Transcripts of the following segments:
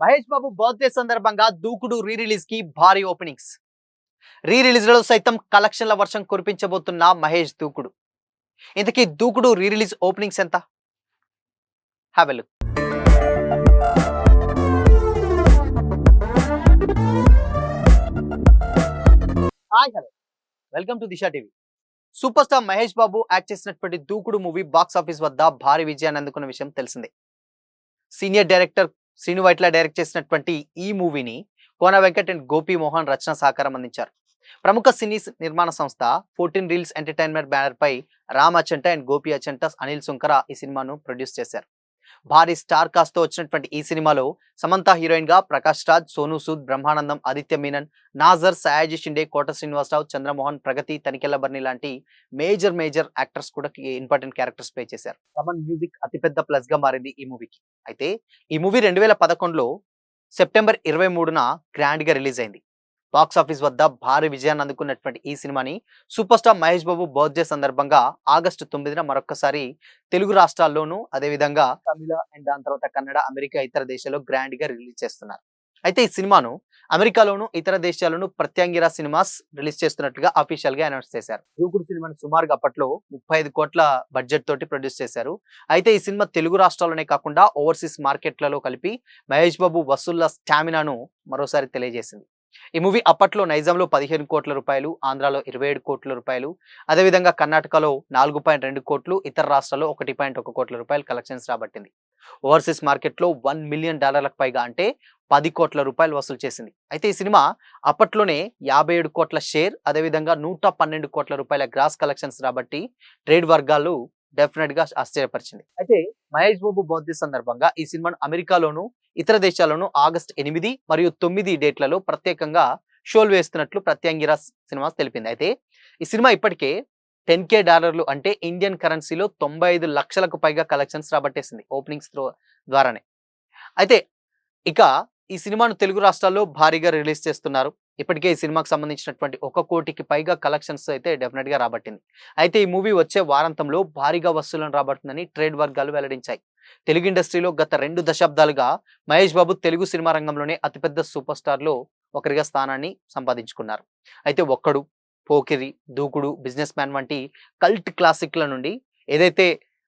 Mahesh Babu birthday సందర్భంగా దూకుడు re release కి భారీ ఓపెనింగ్స్. రీ రిలీజ్ లో సైతం కలెక్షన్ల వర్షం కురిపించబోతున్న మహేష్ దూకుడు. ఇంతకీ దూకుడు రీ రిలీజ్ ఓపెనింగ్స్ ఎంత? Have a look. Hi hello, welcome to Disha TV. Super star Mahesh Babu act చేసినటువంటి దూకుడు మూవీ బాక్స్ ఆఫీస్ వద్ద భారీ విజయాన్ని అందుకున్న విషయం తెలిసిందే. Senior director Srinu Vaitla direct చేసినటువంటి ఈ మూవీని కోన వెంకట్ అండ్ గోపి మోహన్ రచన సహకారం అందించారు. ప్రముఖ సినీ నిర్మాణ సంస్థ 14 రీల్స్ ఎంటర్టైన్మెంట్ బ్యానర్ పై రామ్ అచంట అండ్ గోపి అచంట, అనిల్ సుంకర ఈ సినిమాను ప్రొడ్యూస్ చేశారు. భారీ స్టార్ కాస్ట్ తో వచ్చినటువంటి ఈ సినిమాలో సమంత హీరోయిన్ గా, ప్రకాష్ రాజ్, సోను సూద్, బ్రహ్మానందం, ఆదిత్య మీనన్, నాజర్, సయాజీ షిండే, కోట శ్రీనివాసరావు, చంద్రమోహన్, ప్రగతి, తనికెళ్ల బర్ని లాంటి మేజర్ యాక్టర్స్ కూడా ఇంపార్టెంట్ క్యారెక్టర్స్ ప్లే చేశారు. తమన్ మ్యూజిక్ అతిపెద్ద ప్లస్ గా మారింది ఈ మూవీకి. అయితే ఈ మూవీ 2011లో సెప్టెంబర్ 23న గ్రాండ్ గా రిలీజ్ అయింది. బాక్స్ ఆఫీస్ వద్ద భారీ విజయాన్ని అందుకున్నటువంటి ఈ సినిమాని super star Mahesh Babu birthday సందర్భంగా ఆగస్టు 9న మరొకసారి తెలుగు రాష్ట్రాల్లోనూ, అదేవిధంగా తమిళ అండ్ దాని తర్వాత కన్నడ, అమెరికా ఇతర దేశాల్లో గ్రాండ్ గా రిలీజ్ చేస్తున్నారు. అయితే ఈ సినిమాను అమెరికాలోను ఇతర దేశాల్లోనూ ప్రత్యంగిరా సినిమాస్ రిలీజ్ చేస్తున్నట్టుగా అఫీషియల్ గా అనౌన్స్ చేశారు. దూకుడు సినిమాని సుమారుగా అప్పట్లో 35 కోట్ల బడ్జెట్ తోటి ప్రొడ్యూస్ చేశారు. అయితే ఈ సినిమా తెలుగు రాష్ట్రాల్లోనే కాకుండా ఓవర్సీస్ మార్కెట్లలో కలిపి మహేష్ బాబు వసూళ్ల స్టామినాను మరోసారి తెలియజేసింది. ఈ మూవీ అప్పట్లో నైజాంలో 15 కోట్ల రూపాయలు, ఆంధ్రాలో 27 కోట్ల రూపాయలు, అదేవిధంగా కర్ణాటకలో 4.2 కోట్లు, ఇతర రాష్ట్రాల్లో 1.1 కోట్ల రూపాయలు కలెక్షన్స్ రాబట్టింది. ఓవర్సీస్ మార్కెట్లో $1 మిలియన్ పైగా, అంటే 10 కోట్ల రూపాయలు వసూలు చేసింది. అయితే ఈ సినిమా అప్పట్లోనే 57 కోట్ల షేర్, అదేవిధంగా 112 కోట్ల రూపాయల గ్రాస్ కలెక్షన్స్ రాబట్టి ట్రేడ్ వర్గాలు డెఫినెట్ గా ఆశ్చర్యపరిచింది. అయితే మహేష్ బాబు బర్త్డే సందర్భంగా ఈ సినిమాను అమెరికాలోను ఇతర దేశాల్లోనూ ఆగస్టు 8 మరియు 9 డేట్లలో ప్రత్యేకంగా షోలు వేస్తున్నట్లు ప్రత్యంగిరా సినిమాస్ తెలిపింది. అయితే ఈ సినిమా ఇప్పటికే $10K, అంటే ఇండియన్ కరెన్సీలో 95 లక్షలకు పైగా కలెక్షన్స్ రాబట్టేసింది ఓపెనింగ్స్ ద్వారానే. అయితే ఇక ఈ సినిమాను తెలుగు రాష్ట్రాల్లో భారీగా రిలీజ్ చేస్తున్నారు. ఇప్పటికే ఈ సినిమాకి సంబంధించినటువంటి 1 కోటికి పైగా కలెక్షన్స్ అయితే డెఫినెట్ గా రాబట్టింది. అయితే ఈ మూవీ వచ్చే వారాంతంలో భారీగా వసూలను రాబడుతుందని ట్రేడ్ వర్గాలు వెల్లడించాయి. తెలుగు ఇండస్ట్రీలో గత 2 దశాబ్దాలుగా మహేష్ బాబు తెలుగు సినిమా రంగంలోనే అతిపెద్ద సూపర్ స్టార్ లో ఒకరిగా స్థానాన్ని సంపాదించుకున్నారు. అయితే ఒక్కడు, పోకిరి, దూకుడు, బిజినెస్ మ్యాన్ వంటి కల్ట్ క్లాసిక్ల నుండి ఏదైతే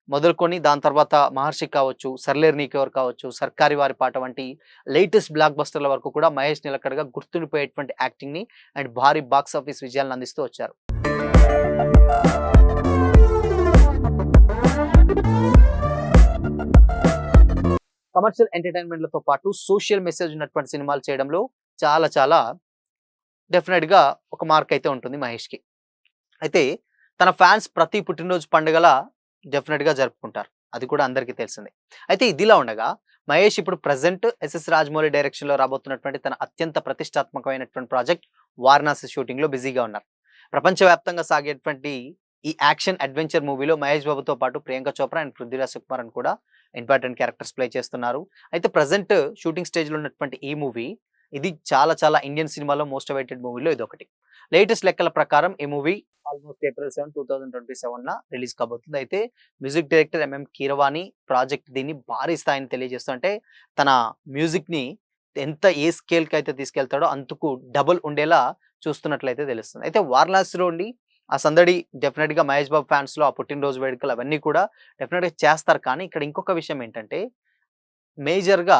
మొదలుకొని దాని తర్వాత మహర్షి కావచ్చు, సర్లేరు నీకెవరు కావచ్చు, సర్కారి వారి పాట వంటి లేటెస్ట్ బ్లాక్ బస్టర్ల వరకు కూడా మహేష్ నిలకడగా గుర్తుండిపోయేటువంటి యాక్టింగ్ ని అండ్ భారీ బాక్స్ ఆఫీస్ విజయాలను అందిస్తూ వచ్చారు. కమర్షియల్ ఎంటర్టైన్మెంట్లతో పాటు సోషల్ మెసేజ్ ఉన్నటువంటి సినిమాలు చేయడంలో చాలా డెఫినెట్ గా ఒక మార్క్ అయితే ఉంటుంది మహేష్ కి. అయితే తన ఫ్యాన్స్ ప్రతి పుట్టినరోజు పండుగల డెఫినెట్ గా జరుపుకుంటారు, అది కూడా అందరికీ తెలిసిందే. అయితే ఇదిలా ఉండగా మహేష్ ఇప్పుడు ప్రెసెంట్ ఎస్ఎస్ రాజమౌళి డైరెక్షన్ లో రాబోతున్నటువంటి తన అత్యంత ప్రతిష్టాత్మకమైనటువంటి ప్రాజెక్ట్ వారణాసి షూటింగ్ లో బిజీగా ఉన్నారు. ప్రపంచవ్యాప్తంగా సాగేటువంటి ఈ యాక్షన్ అడ్వెంచర్ మూవీలో మహేష్ బాబుతో పాటు ప్రియాంక చోప్రా అండ్ పృథ్వీరాజ్ సుకుమార్ అని కూడా ఇంపార్టెంట్ క్యారెక్టర్స్ ప్లే చేస్తున్నారు. అయితే ప్రెసెంట్ షూటింగ్ స్టేజ్ లో ఉన్నటువంటి ఈ మూవీ ఇది చాలా ఇండియన్ సినిమాలో మోస్ట్ అవైటెడ్ మూవీలో ఇది ఒకటి. లేటెస్ట్ లెక్కల ప్రకారం ఈ మూవీ ఆల్మోస్ట్ April 7, 2027 రిలీజ్ కాబోతుంది. అయితే music director MM Keeravani project దీన్ని భారీ స్థాయిని తెలియజేస్తూ, అంటే తన మ్యూజిక్ ని ఏ స్కేల్ కి అయితే తీసుకెళ్తాడో అంతకు డబుల్ ఉండేలా చూస్తున్నట్లయితే తెలుస్తుంది. అయితే వారణాసిలో ఉండి ఆ సందడి డెఫినెట్ గా మహేష్ బాబు ఫ్యాన్స్ లో ఆ పుట్టినరోజు వేడుకలు అవన్నీ కూడా డెఫినెట్ గా చేస్తారు. కానీ ఇక్కడ ఇంకొక విషయం ఏంటంటే, మేజర్ గా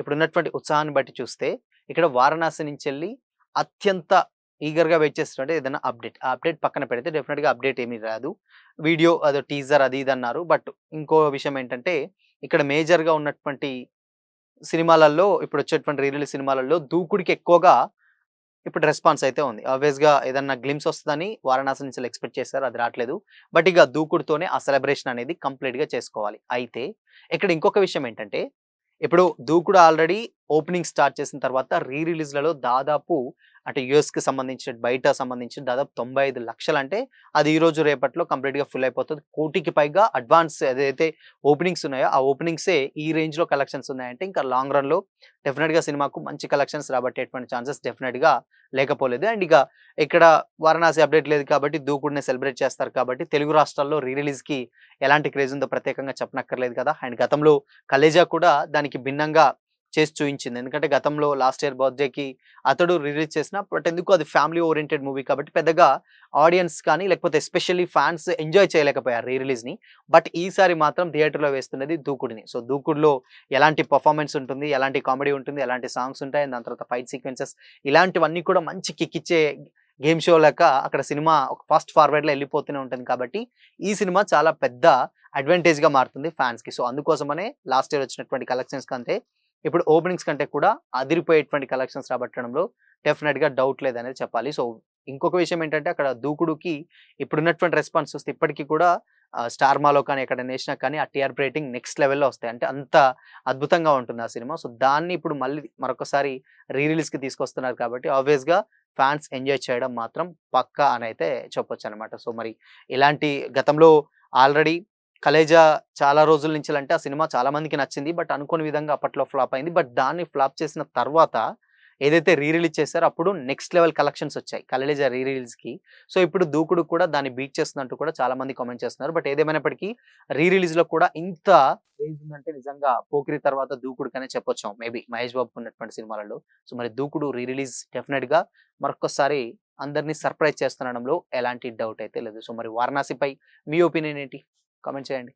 ఇప్పుడున్నటువంటి ఉత్సాహాన్ని బట్టి చూస్తే ఇక్కడ వారణాసి నుంచి వెళ్ళి అత్యంత ఈగర్ గా వెయిట్ చేస్తుంటే ఏదైనా ఆ అప్డేట్ పక్కన పెడితే డెఫినెట్ గా అప్డేట్ ఏమీ రాదు. వీడియో అదో టీజర్ అది ఇది అన్నారు. బట్ ఇంకో విషయం ఏంటంటే, ఇక్కడ మేజర్ గా ఉన్నటువంటి సినిమాలలో ఇప్పుడు వచ్చేటువంటి రీ రిలీజ్ సినిమాలలో దూకుడికి ఎక్కువగా ఇప్పుడు రెస్పాన్స్ అయితే ఉంది. ఆబ్వియస్ గా ఏదన్నా గ్లిమ్స్ వస్తుందని వారణాసి నుంచి ఎక్స్పెక్ట్ చేశారు, అది రావట్లేదు. బట్ ఇక దూకుడుతోనే ఆ సెలబ్రేషన్ అనేది కంప్లీట్ గా చేసుకోవాలి. అయితే ఇక్కడ ఇంకొక విషయం ఏంటంటే, ఇప్పుడు దూకుడు ఆల్రెడీ ఓపెనింగ్ స్టార్ట్ చేసిన తర్వాత రీ రిలీజ్లలో దాదాపు అంటే కి సంబంధించి బయట సంబంధించి దాదాపు 95 లక్షలు, అంటే అది ఈ రోజు రేపట్లో కంప్లీట్ గా ఫుల్ అయిపోతుంది. కోటికి పైగా అడ్వాన్స్ ఏదైతే ఓపెనింగ్స్ ఉన్నాయో ఆ ఓపెనింగ్సే ఈ రేంజ్ లో కలెక్షన్స్ ఉన్నాయంటే ఇంకా లాంగ్ రన్ లో డెఫినెట్ గా సినిమాకు మంచి కలెక్షన్స్ రాబట్టేటువంటి ఛాన్సెస్ డెఫినెట్ గా లేకపోలేదు. అండ్ ఇక ఇక్కడ వారణాసి అప్డేట్ లేదు కాబట్టి దూకుడునే సెలబ్రేట్ చేస్తారు కాబట్టి తెలుగు రాష్ట్రాల్లో రీ రిలీజ్ కి ఎలాంటి క్రేజ్ ఉందో ప్రత్యేకంగా చెప్పనక్కర్లేదు కదా. అండ్ గతంలో కలేజా కూడా దానికి భిన్నంగా చేసి చూయించింది. ఎందుకంటే గతంలో లాస్ట్ ఇయర్ బర్త్‌డేకి అతడు రిలీజ్ చేసిన బట్ ఎందుకో అది ఫ్యామిలీ ఓరియెంటెడ్ మూవీ కాబట్టి పెద్దగా ఆడియన్స్ కానీ లేకపోతే ఎస్పెషల్లీ ఫ్యాన్స్ ఎంజాయ్ చేయలేకపోయారు రీ రిలీజ్‌ని. బట్ ఈసారి మాత్రం థియేటర్‌లో వేస్తున్నది 'దూకుడుని'. సో 'దూకుడులో' ఎలాంటి పెర్ఫార్మన్స్ ఉంటుంది, ఎలాంటి కామెడీ ఉంటుంది, ఎలాంటి సాంగ్స్ ఉంటాయి, దాని తర్వాత ఫైట్ సీక్వెన్సెస్ ఇలాంటివన్నీ కూడా మంచి కిక్ ఇచ్చే గేమ్ షో లెక్క అక్కడ సినిమా ఒక ఫాస్ట్ ఫార్వర్డ్‌లో ఎళ్ళిపోతూనే ఉంటుంది కాబట్టి, ఈ సినిమా చాలా పెద్ద అడ్వాంటేజ్‌గా మారుతుంది ఫ్యాన్స్‌కి. సో అందుకోసమనే లాస్ట్ ఇయర్ వచ్చినటువంటి కలెక్షన్స్ కంటే ఇప్పుడు ఓపెనింగ్స్ కంటే కూడా అదిరిపోయేటువంటి కలెక్షన్స్ రాబట్టడంలో డెఫినిట్‌గా డౌట్ లేదనేది చెప్పాలి. సో ఇంకొక విషయం ఏంటంటే అక్కడ 'దూకుడుకి' ఇప్పుడున్నటువంటి రెస్పాన్స్ చూస్తే ఇప్పటికి కూడా 'స్టార్ మాలో' కానీ ఎక్కడైనా ఏసినా కానీ ఆ టీఆర్‌పీ రేటింగ్ నెక్స్ట్ లెవెల్‌లో వస్తాయి. అంటే అంత అద్భుతంగా ఉంటుంది ఆ సినిమా. సో దాన్ని ఇప్పుడు మళ్ళీ మరొకసారి రీ రిలీజ్‌కి తీసుకొస్తున్నారు కాబట్టి ఆబ్వియస్‌గా ఫ్యాన్స్ ఎంజాయ్ చేయడం మాత్రం పక్కా అనైతే చెప్పొచ్చనమాట. సో మరి ఇలాంటి గతంలో ఆల్రెడీ 'కలేజా' చాలా రోజుల నుంచెలంటే ఆ సినిమా చాలా మందికి నచ్చింది. బట్ అనుకోని విధంగా అప్పట్లో ఫ్లాప్ అయింది. బట్ దాన్ని ఫ్లాప్ చేసిన తర్వాత ఏదైతే రీ రిలీజ్ చేసారో అప్పుడు నెక్స్ట్ లెవెల్ కలెక్షన్స్ వచ్చాయి 'కలేజా' రీ రిలీజ్‌కి. సో ఇప్పుడు 'దూకుడు' కూడా దాన్ని బీట్ చేస్తుందంటూ కూడా చాలా మంది కామెంట్ చేస్తున్నారు. బట్ ఏదేమైనప్పటికీ రీ రిలీజ్‌లో కూడా ఇంత క్రేజ్ ఉందంటే నిజంగా 'పోకిరి' తర్వాత 'దూకుడు'కనే చెప్పొచ్చు మేబీ మహేష్ బాబుకు ఉన్నటువంటి సినిమాలలో. సో మరి 'దూకుడు' రీ రిలీజ్ డెఫినిట్‌గా మరొక్కసారి అందరిని సర్ప్రైజ్ చేస్తుందనడంలో ఎలాంటి డౌట్ అయితే లేదు. సో మరి 'వారణాసిపై' మీ ఒపీనియన్ ఏంటి? కామెంట్ చేయండి.